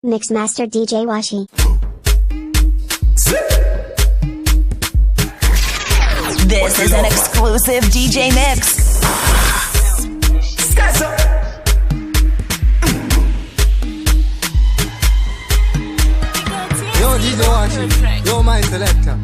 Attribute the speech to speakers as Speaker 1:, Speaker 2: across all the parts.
Speaker 1: Mixmaster DJ Washi.
Speaker 2: This is an exclusive DJ mix.
Speaker 3: Yo, DJ Washi, yo, my selector.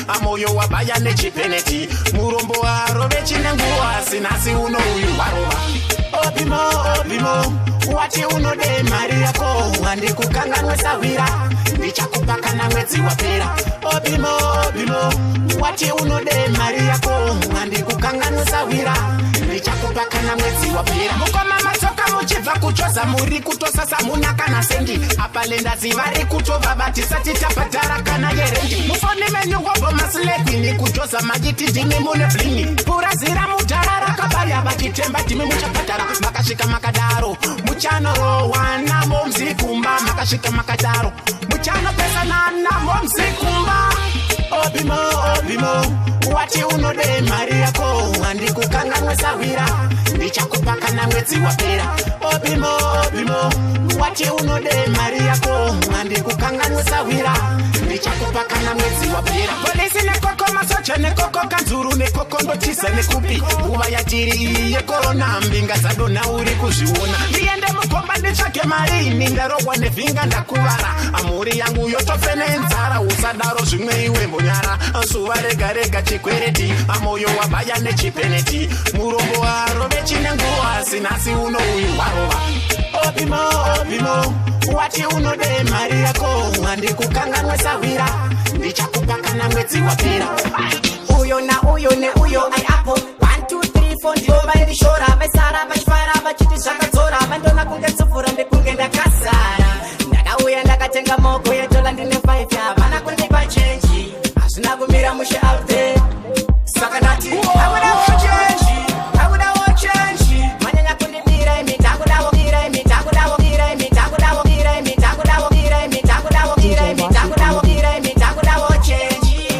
Speaker 4: Amoyo wabaya nechipeneti murombo waro vechinenguwa sinasi uno uyu warova obimo wati unode mari yako handikukanganwe sawira ndichakupa kana mwedzi wapera obimo wati unode mari yako handikukanganwe sawira ndichakupa kana mwedzi wapera mukoma matsoka muchibva kuchoza muri kutosasa muna kana sendi apalenda zivari kutova batisati tabhadhara kana yerendi mufoni menyungobo masilekini kuchoza majiti ndimi mune blini purazira mudhara kabaya vachitemba ndimi muchabhadhara makasvika makadaro muchanorohwa namo mzikumba makasvika makadaro muchanopesana namo mzikumba obimo wati unode mari yako handikukanganwe sawira ndichakupa kana mwedzi wapera obimo wati unode mari yako handikukanganwe sawira ndichakupa kana mwedzi wapera polisi nekoko masoja nekoko kanzuru nekoko ndotiza nekupi nguva yatiri yekorona mbinga zadona uri kuzviona ndiende mukomba nditsvake mari nindarohwa nevhinga ndakuvara amhuri yangu yotofe nenzara usadaro zvimwe iwe mbonyara suva rega chikwereti amoyo wabaya nechipeneti murombo waro vechinenguwa sinasi uno uyu warova obimo wati unode mari yako handikukanganwe sawira ndichakupa kana mwedzi wapera uyo nauyo neuyo aiapo 1 2 3 4 ndivo vairishora vaisara vachifara vachiti zvakadzora vandona kunge tsufura ndekunge ndakasara ndakauya ndakatenga moko yetola ndine 5 yavana kundipa chenji hazvina kumira mushe out there saka ndati manyanya kundibira imi ndakudawo chenji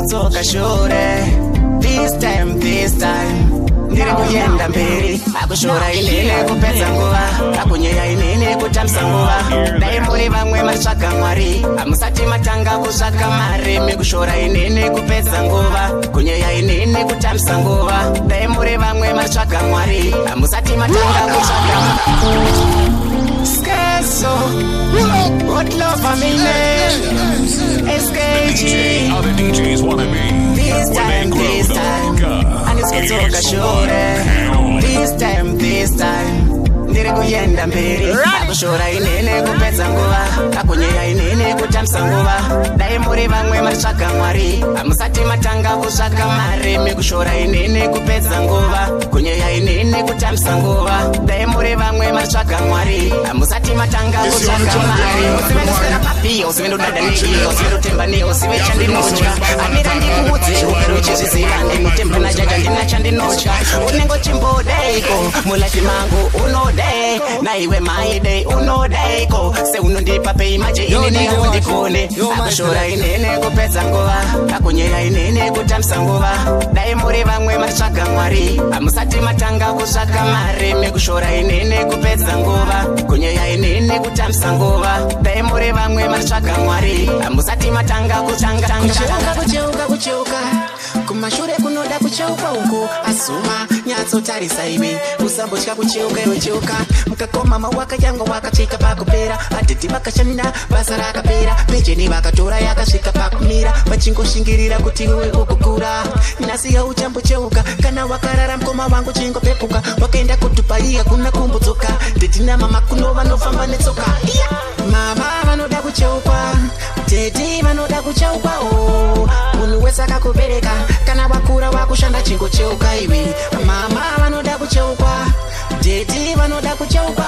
Speaker 4: kutsoka shure. This time ndiri kuyenda mberi. Akushora inini kupedza nguva, akunyeya inini kutamisa nguva. Dai muri vamwe matsvaga Mwari, amusati matanga kutsvaka mari. Mikushora inini kupedza nguva, kunyeya inini kutamisa nguva. Dai muri vamwe matsvaga Mwari, amusati matanga kutsvaka mari. Skeso, what love for me, SKG.
Speaker 5: Other DJs wanna be
Speaker 4: This time, and it's Kutsoka Shure. This time, ndiri kuyenda mberi. Akushora inini kupedza nguva, akunyeya inini kutamisa nguva. Dai muri vamwe matsvaga Mwari, amusati matanga kutsvaka mari. Mikushora inini kupedza nguva, kunyeya inini kutamisa nguva. Dai muri vamwe matsvaga Mwari, amusati matanga kutsvaka mari. Usivendosera papi, usivendodada neki, usivendotemba ne, usive chandinotya. Amira ndikuudze, ugere uchizviziva ndimutemba najaja ndina chandinotya. Unengo chimbodaiko, mulafi mangu unodaiko. Naiwe maide unodaiko. Se unondipa pei maje inini undikone. Akushora inini kupedza nguva, akunyeya inini kutamisa nguva. Dai muri vamwe matsvaga Mwari, amusati matanga kutsvaka mari. Mikushora inini kupedza nguva, kunyeya inini kutamisa nguva. Dai muri vamwe matsvaga Mwari, amusati matanga kucheuka kumashure kunoda kucheuka uku. Asuma nyatso tarisa iwe, usambotya kucheuka iwe cheuka. Mukakoma mawaka yango wakachika pakupera. Atete vakashanda basa rakapera. Pejeni vakatora yakasvika pakumira. Vachingoshingirira kuti iwe ukukura. Nasiya uchambocheuka, kana wakarara mkoma wangu chingopepuka. Wakaenda kutupai hakuna kumbodzoka. Tetina mama kuno vanofamba netsoka. Mama vanoda kucheuka, teti vanoda kucheuka. Munhu wese akakubereka, kana wakura wakushanda chingocheuka iwe. Mama vanoda kucheuka, teti vanoda kucheuka.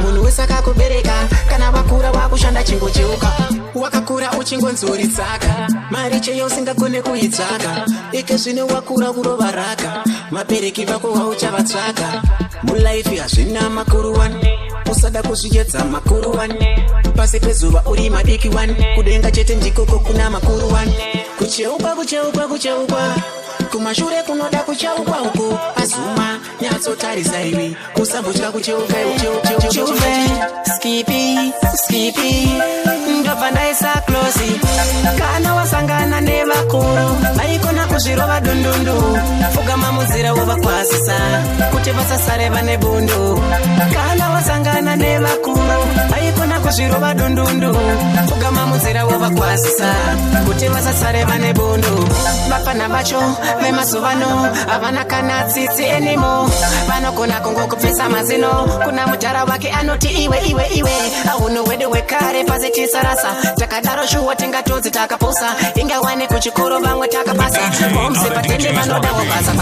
Speaker 4: Munhu wese akakubereka, kana wakura wakushanda chingocheuka. Wakakura uchingonzoritsaka, mari cheyo usingagone kuitsvaka. Ike zvino wakura kurova raka, mabereki vako vauchavatsvaka. Mulaifi hazvina makuru wane, usada kuzviedza makuru wane. Pasi pezuva uri madiki wane, kudenga chete ndikoko kuna makuru wane. Kucheuka kumashure kunoda kucheuka uku. Asuma nyatso tarisa iwe, usambotya kucheuka iwe. Skipi ndobva ndaisa klosi. Kana wasangana nevakuru, vaikona kuzvirova dundundu. Fugama muzira wovakwazisa, kuti vasasare vane bundu. Kana wasangana nevakuru, vaikona kuzvirova dundundu. Fugama muzira wovakwazisa, kuti vasasare vane bundu. Vafana vacho vemasuvano havana kana tsitsi enimo. Vanogona kungokupfisa mazino, kuna mutara wake anoti iwe. Auno wedu wekare pasi tisarasa. Takadaro shuwa tingatodzi takaposa. Ingawane kuchikoro vamwe takapasa. Omse patende vanoda wopasa.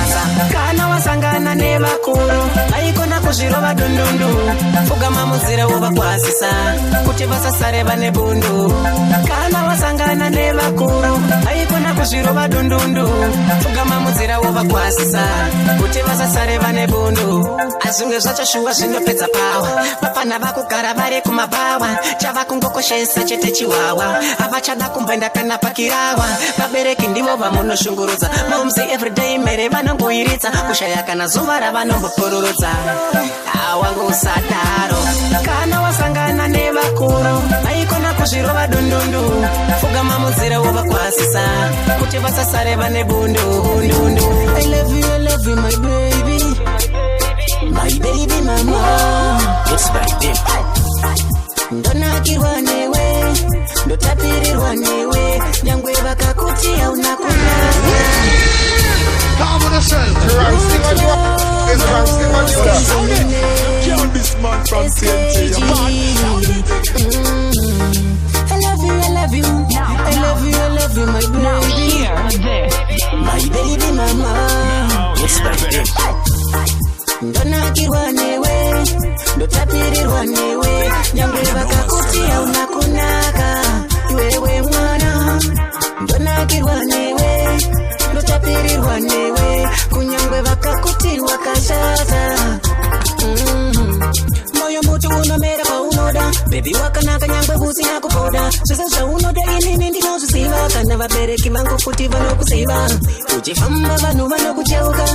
Speaker 4: Kana wasangana nevakuru, vaikona kuzvirova dundundu. Fugama muzira wovakwazisa, kuti vasasare vane bundu. Kana wasangana nevakuru, vaikona kuzvirova dundundu. Fugama muzira wovakwazisa, kuti vasasare vane bundu. Azvimwe zvacho shuwa zvinopedza pawa. Vafana vakugara vari kumabawa, chava kungokoshesa chete chiwawa. Havachada kumboenda kana pakirawa. Vabereki ndivo vamunoshungurudza, momzi everyday mere vanongoiritsa. Kushaya kana zuva ravanombopororotsa, awangu usadaro. Kana wasangana nevakuru, vaikona kuzvirova dundundu. Fugama muzira wovakwazisa, kuti vasasare vane bundu. I love you my baby, my baby mama. It's back ndonakirwa newe, ndotapirirwa newe. Nyangwe vakakutia unakunaka.
Speaker 3: Come on yourself. Sing on you up. Sing on you up. Kill this man from TNT.
Speaker 4: I love you my baby. My baby mama. It's back ndonakirwa newe, ndotapirirwa newe. Nyangwe vakakutia unakunaka. Iwewe mwana, ndonakirwa newe, ndotapirirwa newe. Kunyangwe vakakutirwa kashata. Moyo mutu unomera kwa unoda, baby wakanaka nyangwe husina kupoda. Sasa unoda inini ndinozviziva kana
Speaker 5: navabereki vangu futi vanokuziva. Uchifamba vanhu vanokucheuka,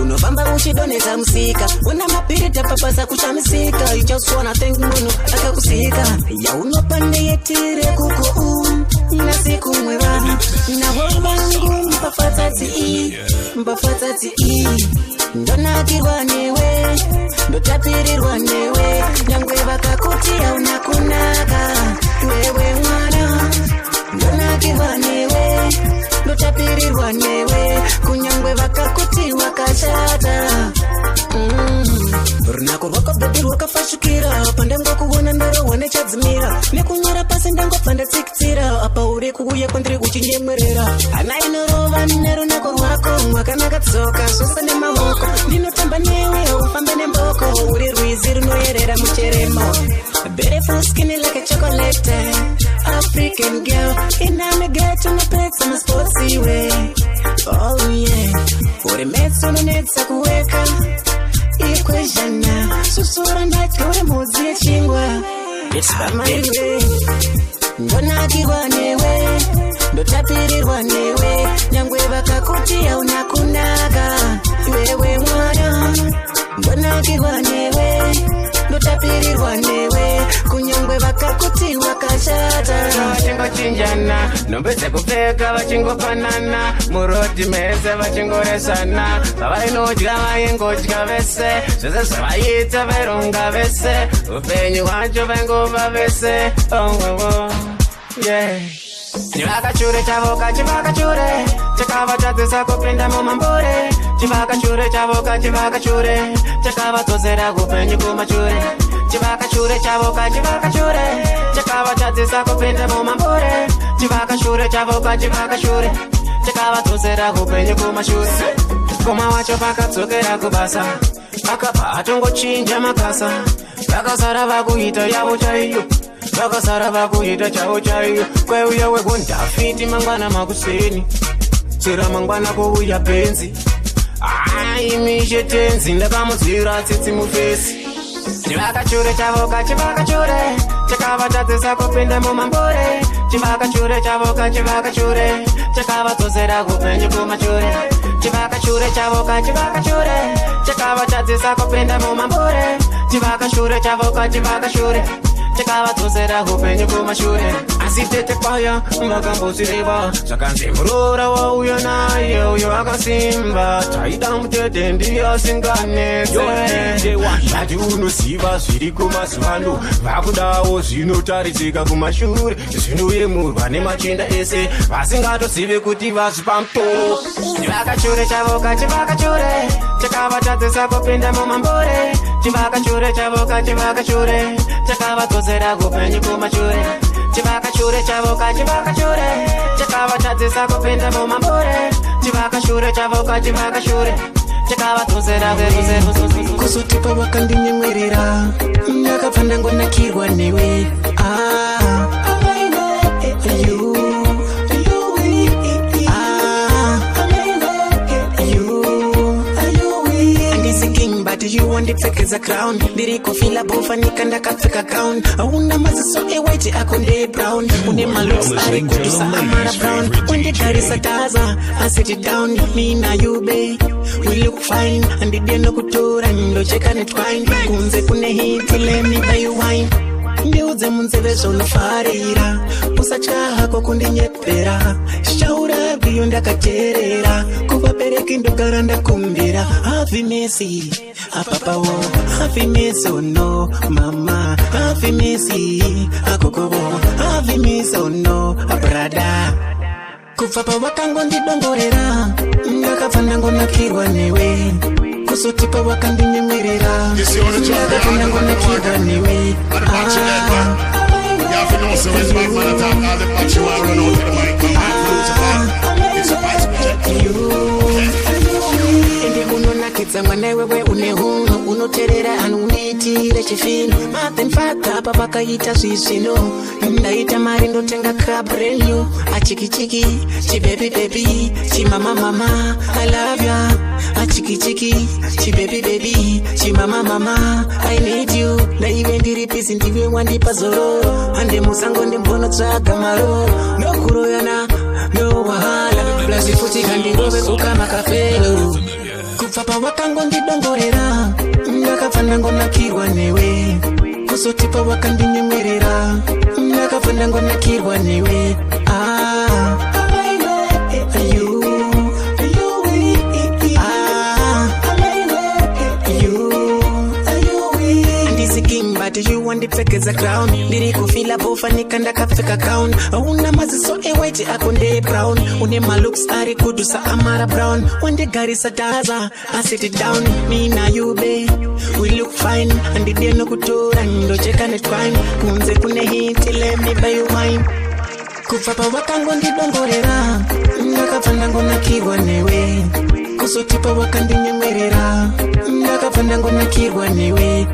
Speaker 5: unofamba uchidonhedza musika. Una mapirita papasa kuchamisika, you just wanna thank munhu akakusika. Yaunopandeyetire kuko nasiku mweva navo vangu mbafatati ndonakirwa newe ndotapirirwa newe nyangwe vakakuti hauna kunaka wewe mwana ndonakirwa newe ndotapirirwa newe kunyangwe vakakuti wakashata. Runako rwako bebi rwakafashukira pandango kuona ndarohwa nechadzimira nekunyora pasi ndangobva ndatsikitsira apa uri kuuya kwandiri uchinjemwerera hana inorova nerunako rwako mwakanaka tsoka zvose nemaoko ndinotamba newe haufambe nemboko uri rwizi runoyerera mucheremo beautiful skin like a chocolate African girl inamigeto napetsa masportsy way oh yeah uri metso nonetsa kuweka ikwejana susura ndatore mudzi yechingwa amaiwe ndonakirwa newe ndotapirirwa newe nyangwe vakakuti hauna kunaka wewe mwana ndonakirwa newe ndotapirirwa newe kunyangwe vakakuti wakashata. Vachingochinjana nhumbi dzekupfeka vachingopanana murodi mese vachingoresana vavainodya vaingodya vese zvese zvavaita vairunga vese upenyu hwacho vaingova vese yeah. Chivakachure chavoka chivakachure chakavatadzisa kupinda mumambure chivakachure chavoka chivakachure chakavadzosera kupenyu kumashure chivakachure chavoka chivakachure chakavatadzisa kupinda mumambure chivakachure chavoka chivakachure chakavadzosera kupenyu kumashure koma wacho pakadzokera kubasa akabva atongochinja makasa vakasara vakuita yavo chaiyo vakasara vakuita chavo chaiyo kweuya wekundafiti mangwana makuseni chera mangwana kouya benzi aimishe tenzi ndakamudzira tsitsi mufesi chivakachure chavoka chivakachure chakavatadzisa kupinda mumambure chivakachure chavoka chivakachure chakavadzosera kupenyu kumashure chivakachure chavoka chivakachure chakavatadzisa kupinda mumambure chivakachure chavoka chivakachure chakavadzosera kupenyu kumashure asi tete kwaya vakambozvireva zvakanzimurora wauya naye uyo akasimba taida mutete ndiye asinganetse zvati unoziva zviri kumazuvano vakudawo zvinotaridzika kumashure zvinoyemurwa nemachinda ese vasingatozive kuti vazvipamutoro chivakachure chavoka chivakachure chakavatadzisa kupinda mumambure chivakachure chavoka chivakachure chakavadzosera kupenyu kumashure chivakachure chavoka chivakachure chakavatadzisa kupinda mumambure chivakachure chavoka chivakachure chakavadzosera kuzotipa vakandinyemwerera ndakabva ndangonakirwa newe you want the fake as a crown ndiri kufila bofanika ndakapfeka gown hauna maziso white akonde brown une malooks ari kudusa amara brown when darisa taza I sit it down me na you babe we look fine and didn't kutora ndo cheka netwine kunze kune hit let me buy you wine ndiudze munzeve zvonofarira usachaha kokundinyepera shaura bwiyo ndakateerera kuvabereki ndogara ndakumbira havi mesi apapawo havi mesi ono mama havi mesi agogovo havi mesi ono abrada kubva pavakangondidongorera ndakabva ndangonakirwa newe kuzotipa vakandinyemwerera ndakabva ndangonakirwa newe unonakidza mwana iwewe une hunhu unoteerera anhu unoitire chifino mathenfaka apa vakaita zvisvino ndaita mari ndotenga kabrenyu achikichiki chibebibebi chimamamama I love ya achikichiki chibebibebi chimamamama I need you ndaive ndiri pisi ndive wandipa zororo hande musango ndimbonotsvaga maroro nokuroyana no wakangondidongorera ndakafanda ngonakirwa newe kuzotipa wakandinyemerera ndakafanda ngonakirwa newe you want the pekeza crown Liriko fila bofa nikanda kafeka crown Una maziso white akonde brown Une malooks ari kudusa amara brown When the gari sataza I sit it down Me na you babe We look fine And the day no kutura Ndo cheka net crime Kunze kune hiti let me buy you wine Kufapa wakangondi dongorera Ndakafanda ngona kirwa newe Kusotipa wakandi nyemwerera Ndakafanda ngona kirwa newe